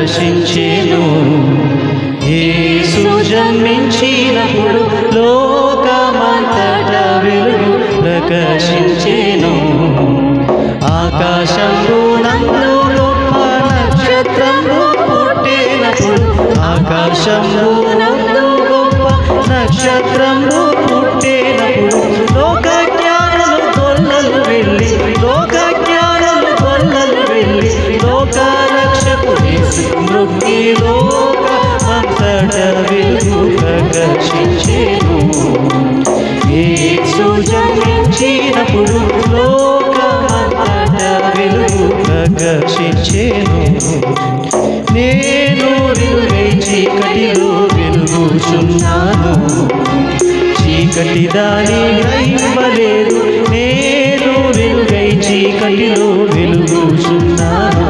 ప్రకాశించెను. యేసు జన్మించినప్పుడు లోకమంతటా వెలుగు ప్రకాశించెను. ఆకాశంలో నందు గొప్ప నక్షత్రము పుట్టినప్పుడు, ఆకాశంలో నందు గొప్ప నక్షత్రము పుట్టినప్పుడు లోక జ్ఞానులు గొల్లలు వెళ్ళి, లోక జ్ఞానులు గొల్లలు వెళ్ళి లోక రక్షకుని మృక్కి లోకమంతటా వెలుగు ప్రకాశించెను. యేసు జన్మించినప్పుడు లోకమంతటా వెలుగు ప్రకాశించెను. నేను వెలుగై చీకటిలో వెలుగుచున్నాను, చీకటి దాని గ్రహింపలేదు. నేను వెలుగై చీకటిలో వెలుగుచున్నాను,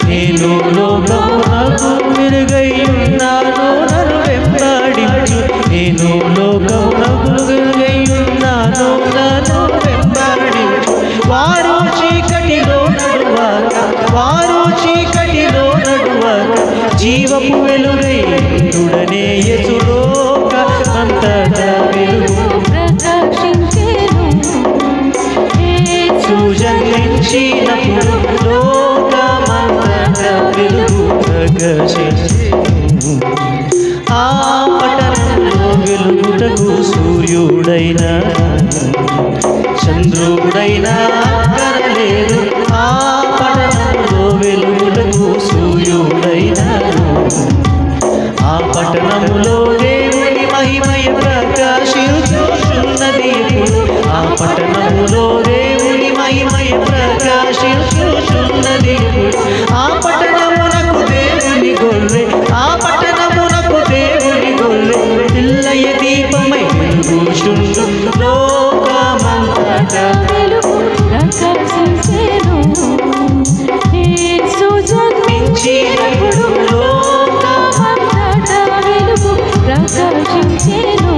నేను లోకమునకు వెలుగై ఉన్నాను, నన్ను వెంబడించు. నేను లోకమునకు వెలుగై ఉన్నాను, నన్ను వెంబడించు. వారు చీకటిలో నడువాక, వారు చీకటిలో నడువాక జీవపు వెలుగై తుడనే యేసు లోకమంతటా వెలుగు ప్రకాశించెను. యేసు జన్మించినప్పుడు లోకమంతటా వెలుగు ప్రకాశించెను. ఆ పట్టణంలో వెలుగుటకు సూర్యుడైనా చంద్రుడైనా అక్కరలేదు. ఆ పట్టణంలో వెలుగుటకు సూర్యుడైనా, ఆ పట్టణములో దేవుని మహిమయ ప్రకాశించుచున్నది ఎప్పుడు. ఆ పట్టణములో దేవుని మహిమయ ప్రకాశించుచున్నది ఎప్పుడు. ఆ పట్టణమునకు దేవుని గొర్రె, ఆ పట్టణమునకు దేవుని గొర్రె పిల్లయ దీపమై వెలుగుచుండు. లోకమంతటా వెలుగు ప్రకాశించెను. యేసు జన్మించినప్పుడు లోకమంతటా వెలుగు ప్రకాశించెను.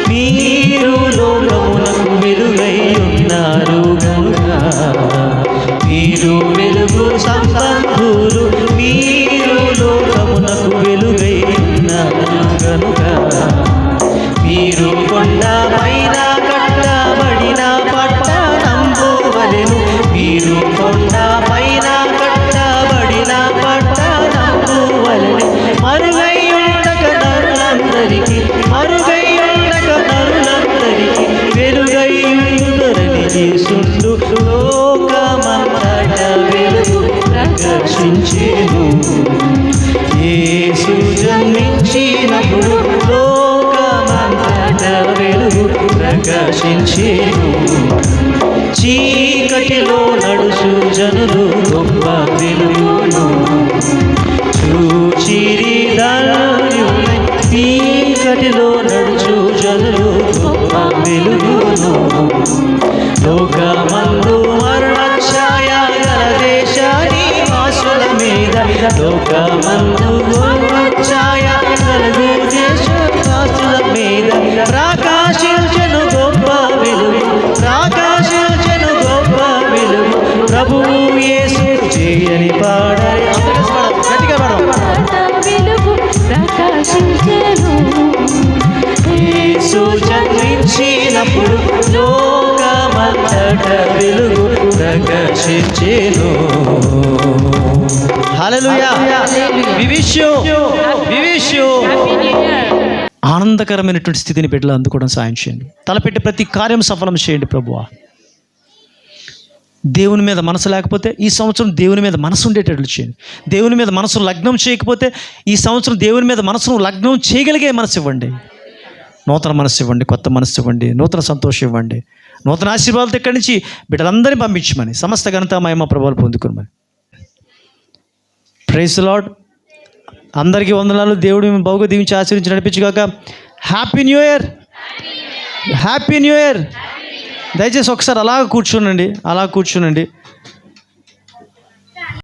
మీరు లోకమునకు వెలుగై ఉన్నారు గనుక, మీరు వెలుగు సంబంధులు. మీరు లోకమునకు వెలుగై ఉన్నారు గనుక, మీరు కొండ పైన కట్టబడిన పట్టణంబు వలెను. మీరు కొండ పైన కట్టబడిన పట్టణంబు వలెను. మరుగై ఉండక నరులందరికీ, మరుగై ఉండక నరులందరికీ వెలుగై ఉండురని యేసుండు. లోకమంతటా వెలుగు ప్రకాశించెను. యేసు జన్మించినప్పుడు లోకమంతటా వెలుగు ప్రకాశించెను. చీకటిలో నడుచు జనులు గొప్ప వెలుగును చూచిరి ధన్యులై. చీకటిలో నడుచు జనులు గొప్ప వెలుగును. లోకమందు మరణఛాయ గల దేశాని వాసుల మీద, లోకమందు మరణఛాయ గల దేశవాసుల మీద ప్రకాశించెను గొప్ప వెలుగు, ప్రకాశించెను గొప్ప వెలుగు. ప్రభువు యేసు చేయని పాడని గట్టిగా వెలుగు ప్రకాశించెను. యేసు జన్మించినప్పుడు లోకమంతటా వెలుగు ప్రకాశించెను. హల్లెలూయా. We wish you ఆనందకరమైనటువంటి స్థితిని బిడ్డలు అందుకోవడం సాయం చేయండి. తలపెట్టి ప్రతి కార్యం సఫలం చేయండి ప్రభువా. దేవుని మీద మనసు లేకపోతే ఈ సంవత్సరం దేవుని మీద మనసు ఉండేటట్లు చేయండి. దేవుని మీద మనసు లగ్నం చేయకపోతే ఈ సంవత్సరం దేవుని మీద మనసును లగ్నం చేయగలిగే మనసు ఇవ్వండి. నూతన మనసు ఇవ్వండి, కొత్త మనసు ఇవ్వండి, నూతన సంతోషం ఇవ్వండి, నూతన ఆశీర్వాదాలతో ఇక్కడి నుంచి బిడ్డలందరినీ పంపించమని సమస్త ఘనత మహిమ ప్రభావాలు పొందుకోమని. Praise the lord. అందరికీ వందనాలు. దేవుడు మేము బహుగా దీవించి ఆశీర్వించి నడిపించుగాక. Happy new year, happy new year. దయచేసి ఒకసారి అలా కూర్చోనండి, అలా కూర్చోనండి.